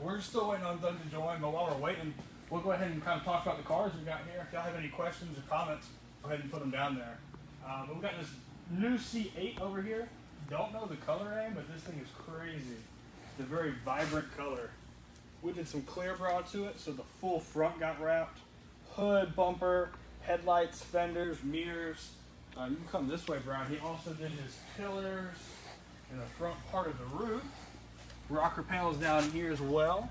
we're still waiting on Doug to join, but while we're waiting, we'll go ahead and kind of talk about the cars we got here. If y'all have any questions or comments, go ahead and put them down there. But we got this new C8 over here. Don't know the color name, but this thing is crazy. It's a very vibrant color. We did some clear brow to it, so the full front got wrapped. Hood, bumper, headlights, fenders, mirrors. You can come this way, Brian. He also did his pillars and the front part of the roof. Rocker panels down here as well.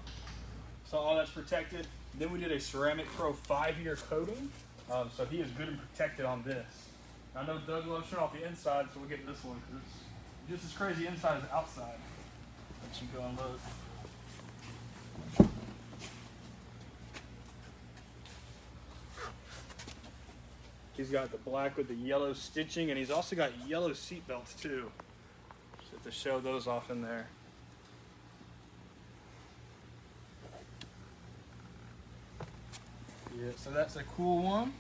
So all that's protected. Then we did a Ceramic Pro 5-year coating. So he is good and protected on this. I know Doug loves showing off the inside, so we'll get this one because it's just as crazy inside as outside. Let you go and look. He's got the black with the yellow stitching, and he's also got yellow seat belts too. So to show those off in there. Yeah, so that's a cool one.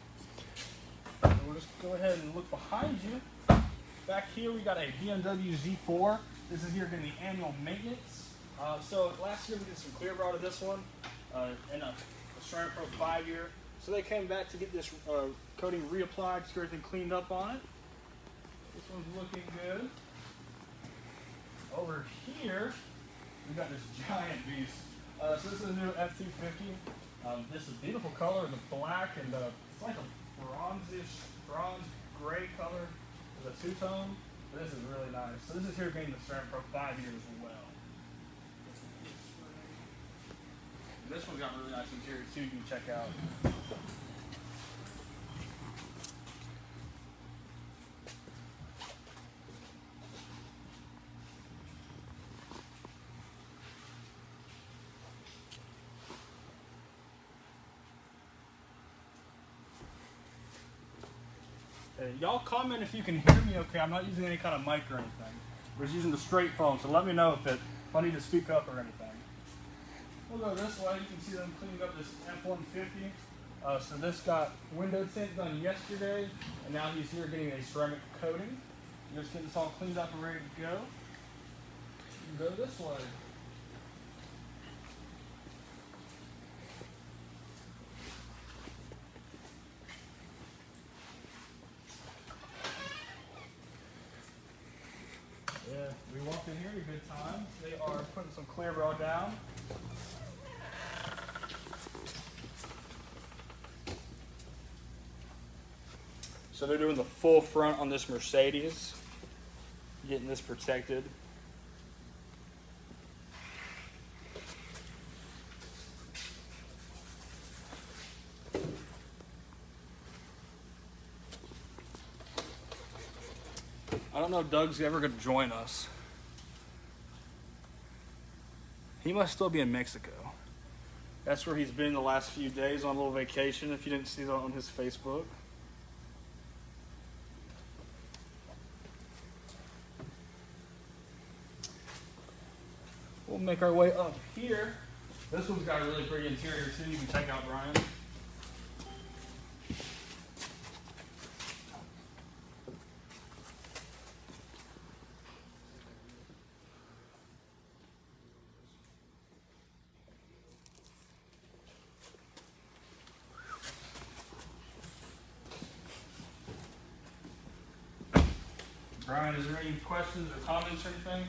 And we'll just go ahead and look behind you. Back here we got a BMW Z4. This is here going to be annual maintenance. So last year we did some clear brow to this one, and a Ceramic Pro 5-year. So they came back to get this coating reapplied, to get everything cleaned up on it. This one's looking good. Over here, we got this giant beast. So this is a new F250. This is a beautiful color, the black and it's like a bronze gray color with a two-tone. But this is really nice. So this is here being the Ceramic Pro 5 years as well. And this one's got really nice interior too, you can check out. Y'all comment if you can hear me okay. I'm not using any kind of mic or anything. We're just using the straight phone, so let me know if I need to speak up or anything. We'll go this way. You can see them cleaning up this F-150. So this got window tint done yesterday, and now he's here getting a ceramic coating. Just getting this all cleaned up and ready to go. You can go this way. Yeah, we walked in here at a good time. They are putting some clear brow down. So they're doing the full front on this Mercedes, getting this protected. I don't know if Doug's ever going to join us. He must still be in Mexico. That's where he's been the last few days on a little vacation, if you didn't see that on his Facebook. We'll make our way up here. This one's got a really pretty interior too. You can check out Brian. Brian, is there any questions or comments or anything?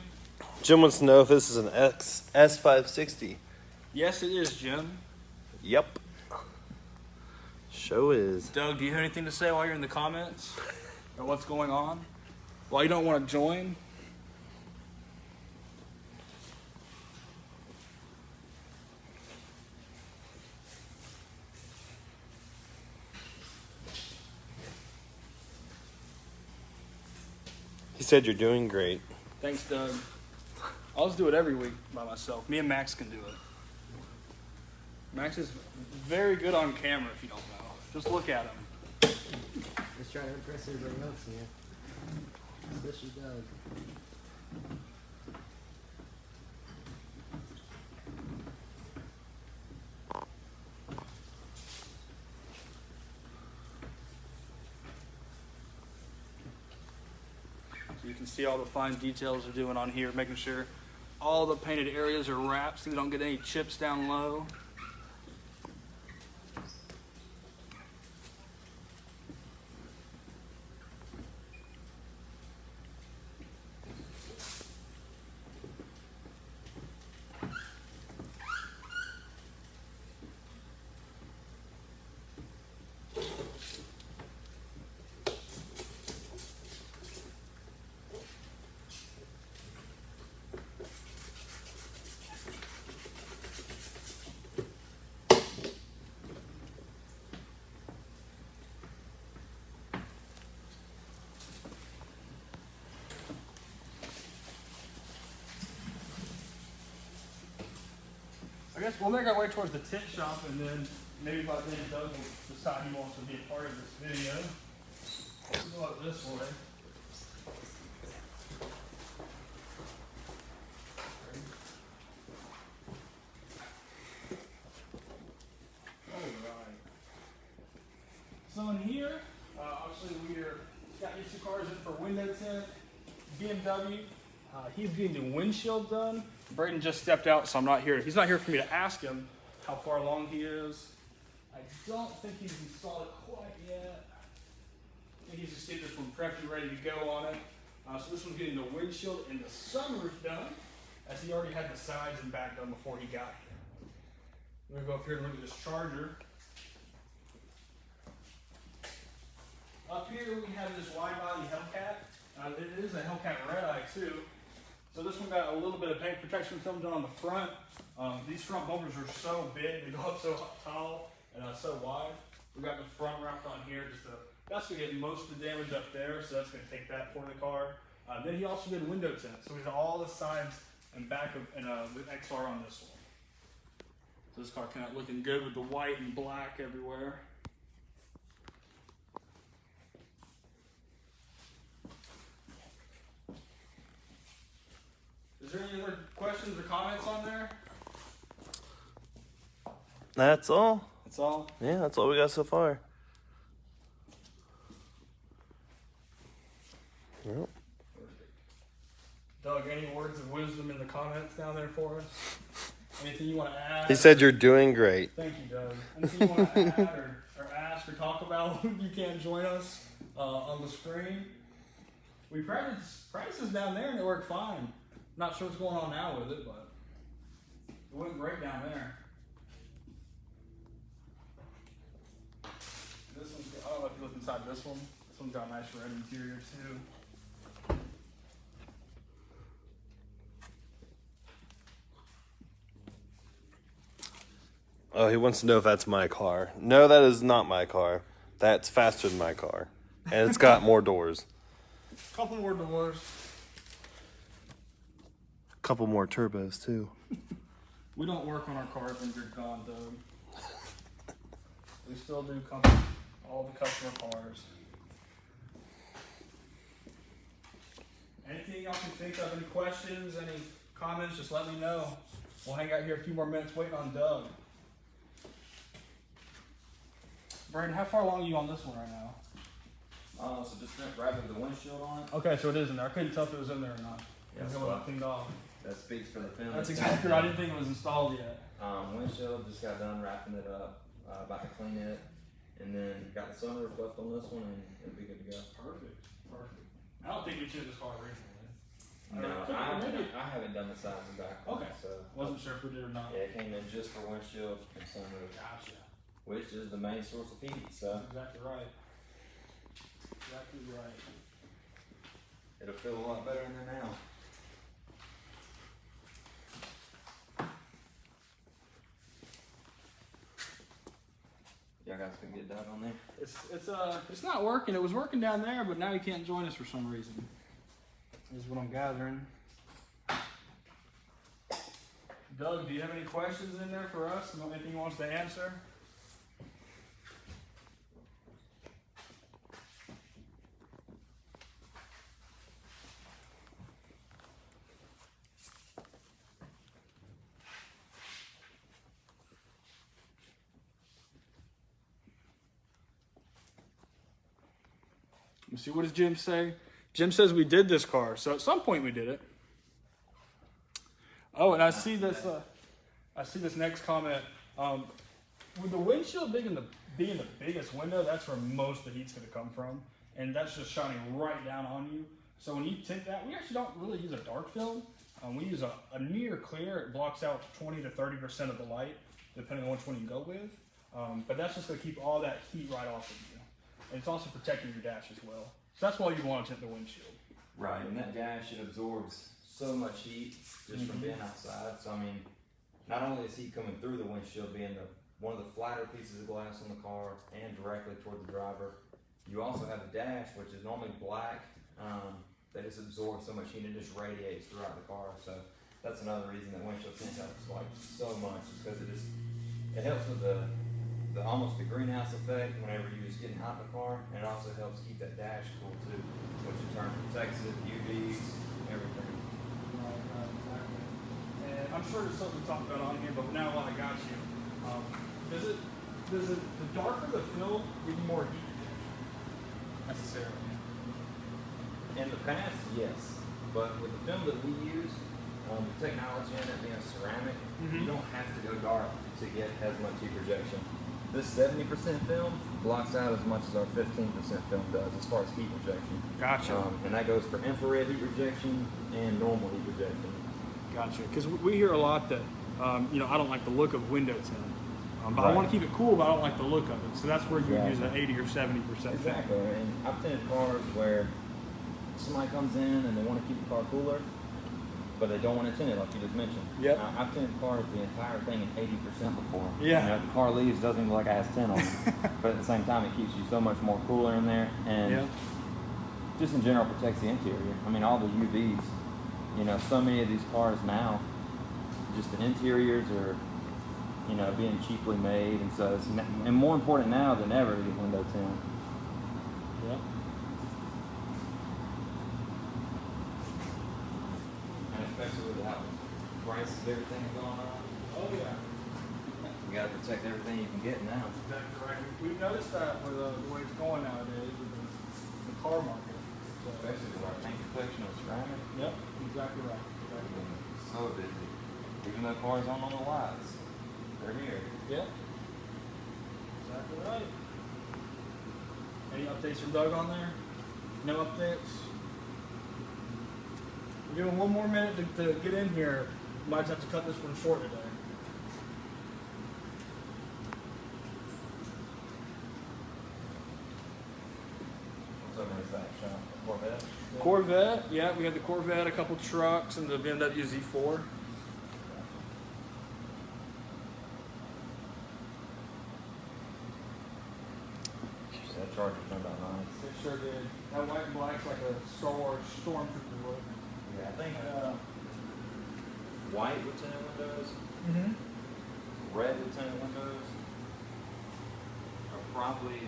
Jim wants to know if this is an S560. Yes, it is, Jim. Yep. Show is. Doug, do you have anything to say while you're in the comments? Or what's going on? Why you don't want to join? He said you're doing great. Thanks, Doug. I'll just do it every week by myself. Me and Max can do it. Max is very good on camera, if you don't know. Just look at him. Just trying to impress everybody else here. Especially Doug. So you can see all the fine details they're doing on here, making sure All the painted areas are wrapped so we don't get any chips down low. I guess we'll make our way towards the tint shop, and then maybe by then Doug will decide he wants to be a part of this video. Let's go up this way. Alright. So in here, obviously we got these two cars in for window tint, BMW. He's getting the windshield done. Braden just stepped out, so I'm not here. He's not here for me to ask him how far along he is. I don't think he's installed it quite yet. I think he's just getting this one prepped and ready to go on it. So this one's getting the windshield and the sunroof done, as he already had the sides and back done before he got here. I'm gonna go up here and look at this Charger. Up here we have this wide body Hellcat. It is a Hellcat red eye too. So this one got a little bit of paint protection film done on the front. These front bumpers are so big, they go up so tall and so wide. We got the front wrapped on here. That's gonna get most of the damage up there, so that's gonna take that for the car. Then he also did window tint, so we got all the sides and back of the XR on this one. So this car kind of looking good with the white and black everywhere. Is there any other questions or comments on there? That's all. That's all? Yeah, that's all we got so far. Yep. Doug, any words of wisdom in the comments down there for us? Anything you want to add? He said you're doing great. Thank you, Doug. Anything you want to add or ask or talk about, you can't join us on the screen. We practices down there and it worked fine. Not sure what's going on now with it, but it went great down there. This one's, I don't know if you look inside this one. This one's got a nice red interior too. Oh, he wants to know if that's my car. No, that is not my car. That's faster than my car. And it's got more doors. Couple more doors. Couple more turbos too. We don't work on our cars when you're gone, Doug. We still do all the customer cars. Anything y'all can think of, any questions, any comments, just let me know. We'll hang out here a few more minutes waiting on Doug. Braden, how far along are you on this one right now? So just grabbing the windshield on it. Okay, so it is in there. I couldn't tell if it was in there or not. Yeah, It's well, cleaned off. that speaks for the film. That's exactly right. I didn't think it was installed yet. Windshield, just got done wrapping it up, about to clean it, and then got the sunroof left on this one, and it'll be good to go. Perfect. I don't think we should this car originally. No, I haven't done the sides and back. on Okay. it, so Wasn't sure if we did or not. yeah, it came in just for windshield and sunroof, Gotcha. which is the main source of heat. So That's exactly right. Exactly right. it'll feel a lot better in there now. Y'all guys can get that on there. It's not working. It was working down there, but now you can't join us for some reason. Is what I'm gathering. Doug, do you have any questions in there for us? Anything you want us to answer? Let me see, what does Jim say? Jim says we did this car, so at some point we did it. Oh, and I see this next comment. With the windshield being the biggest window, that's where most of the heat's going to come from, and that's just shining right down on you. So when you tint that, we actually don't really use a dark film. We use a near clear. It blocks out 20 to 30% of the light, depending on which one you go with. But that's just going to keep all that heat right off of you. And it's also protecting your dash as well. So that's why you want to tint the windshield. Right, and that dash, it absorbs so much heat just from being outside. So I mean, not only is heat coming through the windshield being one of the flatter pieces of glass on the car and directly toward the driver, you also have the dash, which is normally black, that just absorbs so much heat and just radiates throughout the car. So that's another reason that windshield tint helps like so much, is because it helps with the almost the greenhouse effect whenever you're just getting hot in the car, and it also helps keep that dash cool too, which in turn protects it, UVs, everything. Right, exactly. And I'm sure there's something to talk about on here, but now while I got you, does the darker the film give you more heat necessarily? In the past, yes, but with the film that we use, the technology in it being ceramic, you don't have to go dark to get as much heat rejection. This 70% film blocks out as much as our 15% film does as far as heat rejection. Gotcha. And that goes for infrared heat rejection and normal heat rejection. Gotcha. Because we hear a lot that, I don't like the look of window tint. But I Right. want to keep it cool, but I don't like the look of it. So that's where you use an 80 or 70%. Exactly. And I've tinted cars where somebody comes in and they want to keep the car cooler, but they don't want to tint it like you just mentioned. Yep. I've tinted cars the entire thing at 80% before. Yeah. The car leaves, doesn't even look like it has tint on it. But at the same time, it keeps you so much more cooler in there, and just in general protects the interior. I mean, all the UVs. So many of these cars now, just the interiors are, being cheaply made, and so it's and more important now than ever to get window tint. Yeah. Especially with how prices of everything going on. Oh, yeah. You got to protect everything you can get now. Exactly right. We've noticed that with the way it's going nowadays with the car market. So, Especially with our paint protection of ceramic. yep, exactly right. We've been so busy. Even though cars aren't on the lots, they're here. Yep. Exactly right. Any updates from Doug on there? No updates? We'll give him one more minute to get in here. Might have to cut this one short today. What's over in that shop? Corvette? Corvette, yeah, we had the Corvette, a couple trucks, and the BMW Z4. That Charger turned out nice. It sure did. That white and black's like a Star Wars stormtrooper look. Yeah, I think white with tinted windows, red with tinted windows are probably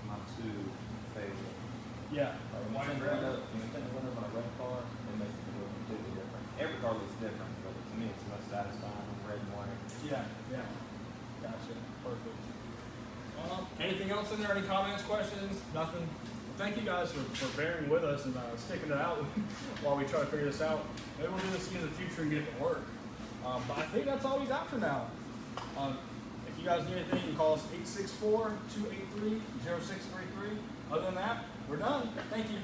my two favorite. Yeah, When white and you red. tint the windows on a red car, it makes it look completely different. Every car looks different, but to me it's the most satisfying with red and white. Yeah, yeah. Gotcha. Perfect. Anything else in there? Any comments, questions? Nothing? Thank you guys for bearing with us and sticking it out while we try to figure this out. Maybe we'll do this again in the future and get it to work. But I think that's all we got for now. If you guys need anything, you can call us 864-283-0633. Other than that, we're done. Thank you.